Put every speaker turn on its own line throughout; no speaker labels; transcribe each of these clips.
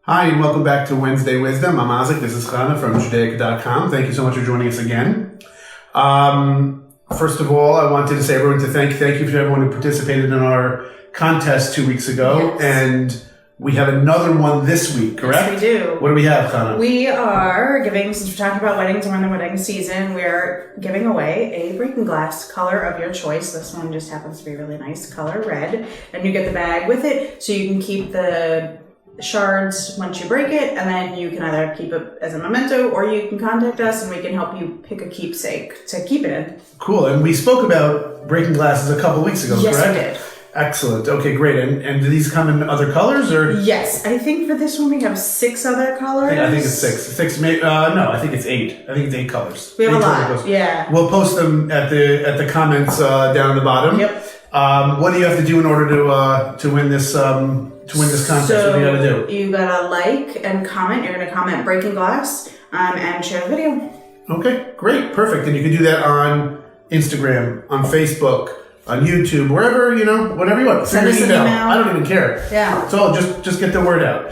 Hi, and welcome back to Wednesday Wisdom. I'm Isaac. This is Chana from Judaica.com. Thank you so much for joining us again. First of all, I wanted to say thank you to everyone who participated in our contest 2 weeks ago. Yes. And we have another one this week, correct?
Yes, we do.
What do we have, Chana?
We are giving, since we're talking about weddings and we're in the wedding season, we're giving away a breaking glass color of your choice. This one just happens to be a really nice color, red. And you get the bag with it, so you can keep the shards once you break it, and then you can either keep it as a memento or you can contact us and we can help you pick a keepsake to keep it in.
Cool. And we spoke about breaking glasses a couple weeks ago,
yes,
correct?
Yes, we did.
Excellent. Okay, great. And do these come in other colors, or?
Yes. I think for this one we have 6 other colors.
I think it's 6. No, I think it's 8. I think it's 8 colors.
We have
8
a lot. Yeah.
We'll post them at the comments down at the bottom.
Yep.
What do you have to do in order to win this contest?
So
what do you got to do?
You gotta like and comment. You're gonna comment breaking glass and share the video.
Okay, great, perfect. And you can do that on Instagram, on Facebook, on YouTube, wherever, whatever you want.
Send us an email.
I don't even care.
Yeah.
So just get the word out.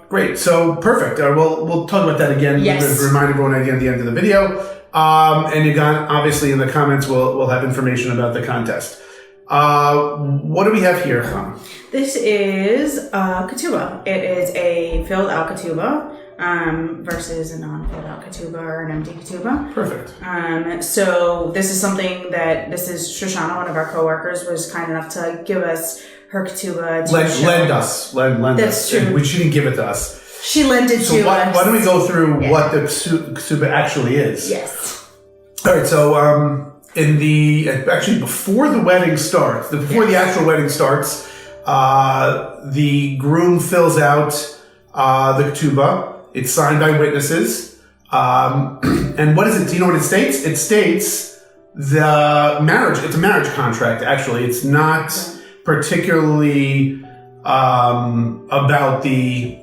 Great. So perfect. We'll talk about that again.
Yes.
Remind everyone again at the end of the video. And you got, obviously, in the comments, we'll have information about the contest. What do we have here, Chana?
This is a ketubah. It is a filled out ketubah versus a non-filled out ketubah or an empty ketubah.
Perfect.
So this is something that Shoshana, one of our coworkers, was kind enough to give us her ketubah.
Lend us.
That's true.
She didn't give it to us.
She lent it to us.
Why don't we go through what the ketubah actually is?
Yes.
All right. So before the wedding starts, the actual wedding starts, the groom fills out the ketubah. It's signed by witnesses. And what is it? Do you know what it states? It states the marriage. It's a marriage contract, actually. It's not particularly about the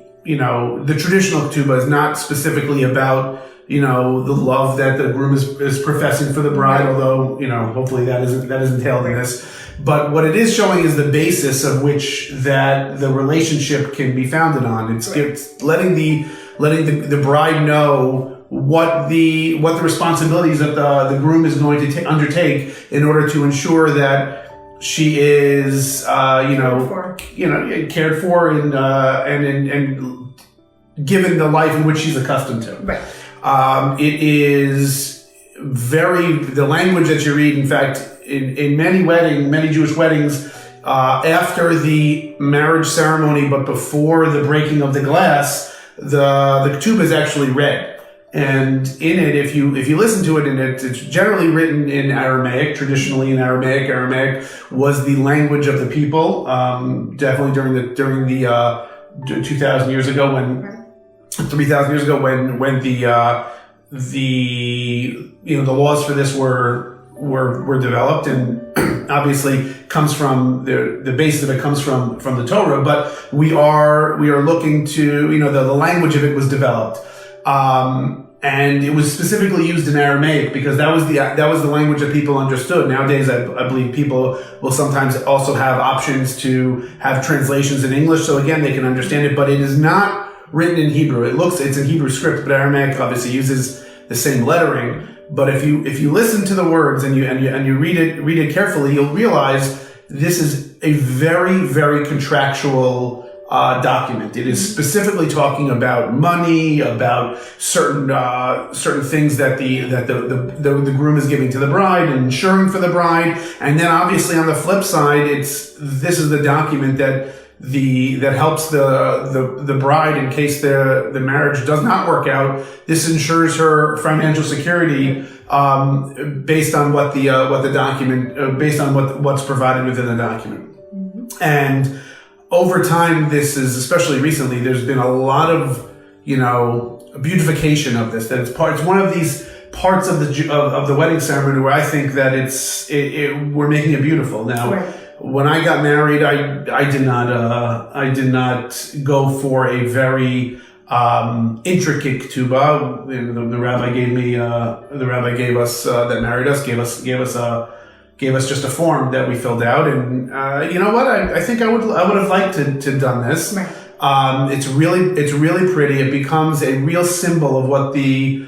traditional ketubah is not specifically about, the love that the groom is professing for the bride, although, hopefully that is entailed in this. But what it is showing is the basis of which that the relationship can be founded on. It's letting the bride know what the responsibilities that the groom is going to undertake in order to ensure that she is cared for and given the life in which she's accustomed to.
Right.
It is the language that you read, in fact, in many Jewish weddings, after the marriage ceremony, but before the breaking of the glass, the ketubah is actually read. And in it, if you listen to it, it's generally written in Aramaic, traditionally in Aramaic. Aramaic was the language of the people, definitely during the 2,000 years ago 3,000 years ago when the laws for this were developed, and obviously comes from the basis of it comes from the Torah, but we are looking to the language of it was developed, and it was specifically used in Aramaic because that was the language that people understood. Nowadays, I believe people will sometimes also have options to have translations in English, so again they can understand it, but it is not written in Hebrew. It's in Hebrew script, but Aramaic obviously uses the same lettering. But if you listen to the words and you read it carefully, you'll realize this is a very, very contractual document. It is specifically talking about money, about certain things that the groom is giving to the bride and ensuring for the bride. And then obviously on the flip side, this is the document that helps the bride in case the marriage does not work out. This ensures her financial security based on what the document based on what's provided within the document. Mm-hmm. And over time, this is especially recently. There's been a lot of beautification of this. That it's one of these parts of the wedding ceremony where I think that we're making it beautiful now. Right. When I got married, I did not go for a very intricate ketubah. The rabbi gave us that married us gave us just a form that we filled out, and you know what? I think I would have liked to done this.
Right.
It's really pretty. It becomes a real symbol of what the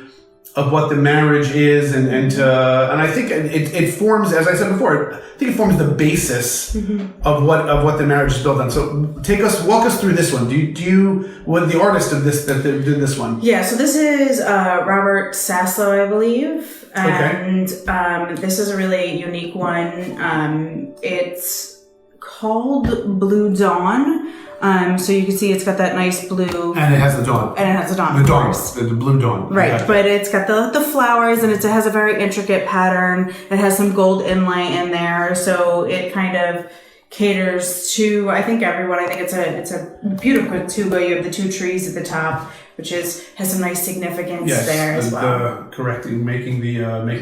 marriage is, and I think it forms, as I said before, I think it forms the basis of what the marriage is built on. So walk us through this one. What the artist of this that did this one?
Yeah, so this is Robert Saslow, I believe, and this is a really unique one. It's called Blue Dawn. So you can see it's got that nice blue.
And it has the dawn. The dawn. The blue dawn.
Right. Yeah. But it's got the flowers, and it has a very intricate pattern. It has some gold inlay in there. So it kind of caters to, I think, everyone. I think it's a beautiful ketubah. You have the two trees at the top, which has some nice significance there as well. Making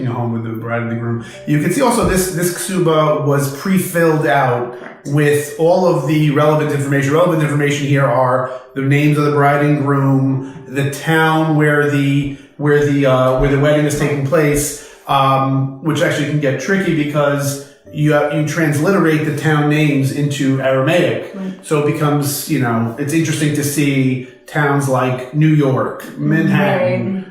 a home with the bride and the groom. You can see also this ketubah was pre-filled out with all of the relevant information. Relevant information here are the names of the bride and groom, the town where the wedding is taking place, which actually can get tricky because you transliterate the town names into Aramaic. Right. So it becomes, it's interesting to see towns like New York, Manhattan,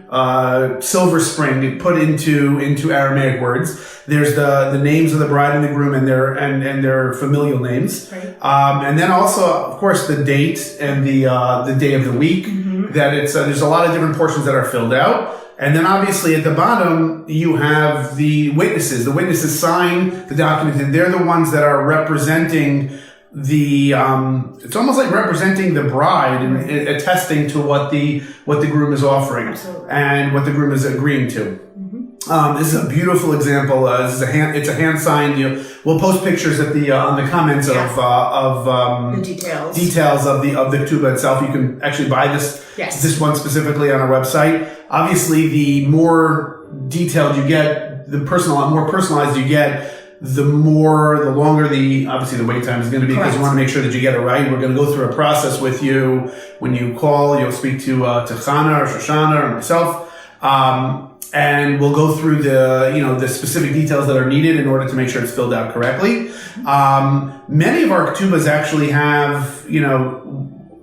Silver Spring put into Aramaic words. There's the names of the bride and the groom and their familial names. Right. And then also, of course, the date and the day of the week. That there's a lot of different portions that are filled out. And then obviously at the bottom, you have the witnesses. The witnesses sign the document, and they're the ones that are representing it's almost like representing the bride and attesting to what the groom is offering. Absolutely. And what the groom is agreeing to. This is a beautiful example. It's a hand signed. We'll post pictures at on the comments of the details of the ketubah itself. You can actually buy this one specifically on our website. Obviously, the more detailed you get, the more personalized you get, the longer the wait time is going to be. Correct. Because you want to make sure that you get it right. We're going to go through a process with you. When you call, you'll speak to Chana or Shoshana or myself. And we'll go through the specific details that are needed in order to make sure it's filled out correctly. Many of our ketubahs actually have,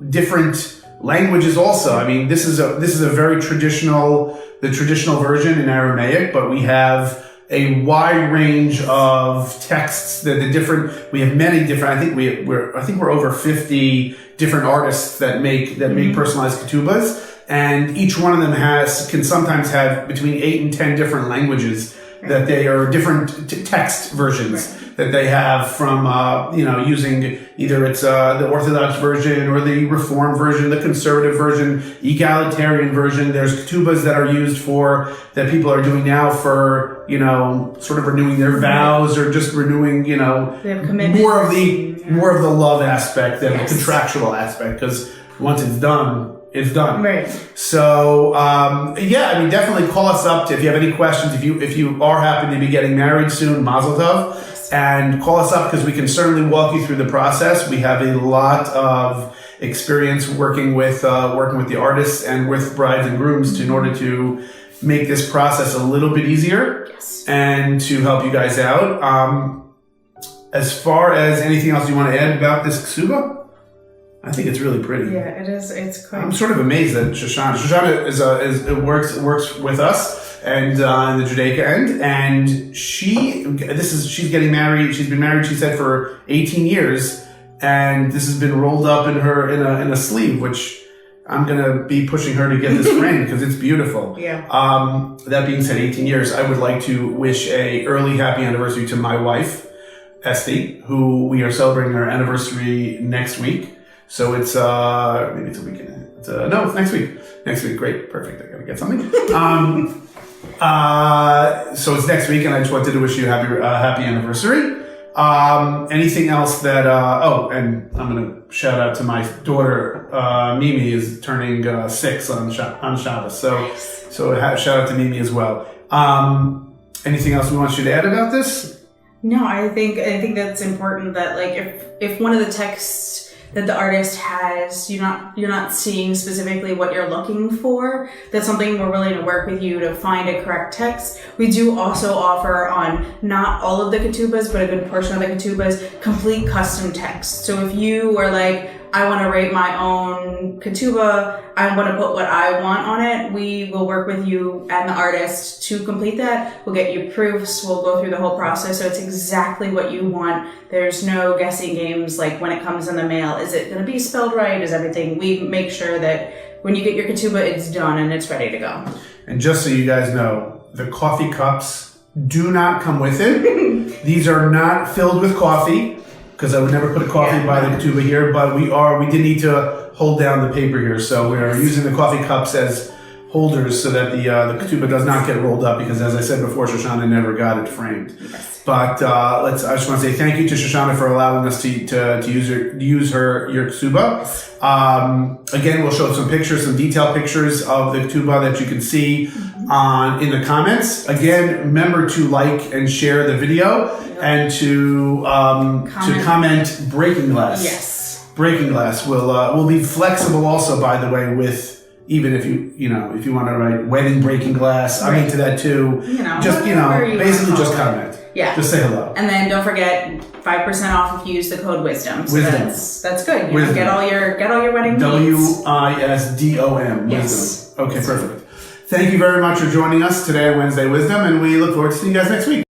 different languages also. I mean, this is a very the traditional version in Aramaic, but we have a wide range of texts we have many different, I think we're over 50 different artists that make personalized ketubahs. And each one of them can sometimes have between 8 and 10 different languages that they are different text versions that they have from, using either it's the Orthodox version or the Reformed version, the conservative version, egalitarian version. There's ketubahs that are used that people are doing now for, sort of renewing their vows or just renewing, more of the love aspect than the contractual aspect, because once it's done, it's done. Right. So, definitely call us up if you have any questions. If you are happen to be getting married soon, Mazel Tov, and call us up because we can certainly walk you through the process. We have a lot of experience working with the artists and with brides and grooms in order to make this process a little bit easier and to help you guys out. As far as anything else you want to add about this ketubah? I think it's really pretty. Yeah, it is. It's quite. I'm sort of amazed that Shoshana works with us and in the Judaica end, and she's getting married. She's been married, she said, for 18 years, and this has been rolled up in a sleeve, which I'm gonna be pushing her to get this framed because it's beautiful. Yeah. That being said, 18 years. I would like to wish a early happy anniversary to my wife, Esty, who we are celebrating our anniversary next week. So it's maybe it's a weekend. It's next week. Next week, great, perfect. I gotta get something. So it's next week, and I just wanted to wish you a happy anniversary. Anything else that? And I'm gonna shout out to my daughter. Mimi is turning 6 on Shabbos. So shout out to Mimi as well. Anything else we want you to add about this?
No, I think that's important. That if one of the texts that the artist has, you're not seeing specifically what you're looking for, that's something we're willing to work with you to find a correct text. We do also offer on not all of the ketubahs, but a good portion of the ketubahs, complete custom text. So if you are like, I want to rate my own ketubah, I want to put what I want on it, we will work with you and the artist to complete that. We'll get you proofs. We'll go through the whole process. So it's exactly what you want. There's no guessing games like when it comes in the mail. Is it going to be spelled right? Is everything? We make sure that when you get your ketubah, it's done and it's ready to go.
And just so you guys know, the coffee cups do not come with it. These are not filled with coffee, because I would never put a coffee by the ketubah here, but we did need to hold down the paper here. So we're using the coffee cups as holders so that the ketubah does not get rolled up, because as I said before, Shoshana never got it framed.
Yes.
But I just want to say thank you to Shoshana for allowing us to use your ketubah. Again, we'll show some pictures, some detailed pictures of the ketubah that you can see in the comments. Again, remember to like and share the video and to comment breaking glass.
Yes.
Breaking glass will be flexible also, by the way, with even if you want to write wedding breaking glass, I'm into that too. Basically just comment.
Yeah.
Just say hello.
And then don't forget 5% off if you use the code WISDOM. So that's good. You know, get all your wedding needs.
WISDOM.
Yes.
Wisdom. Okay, perfect. Thank you very much for joining us today on Wednesday Wisdom, and we look forward to seeing you guys next week.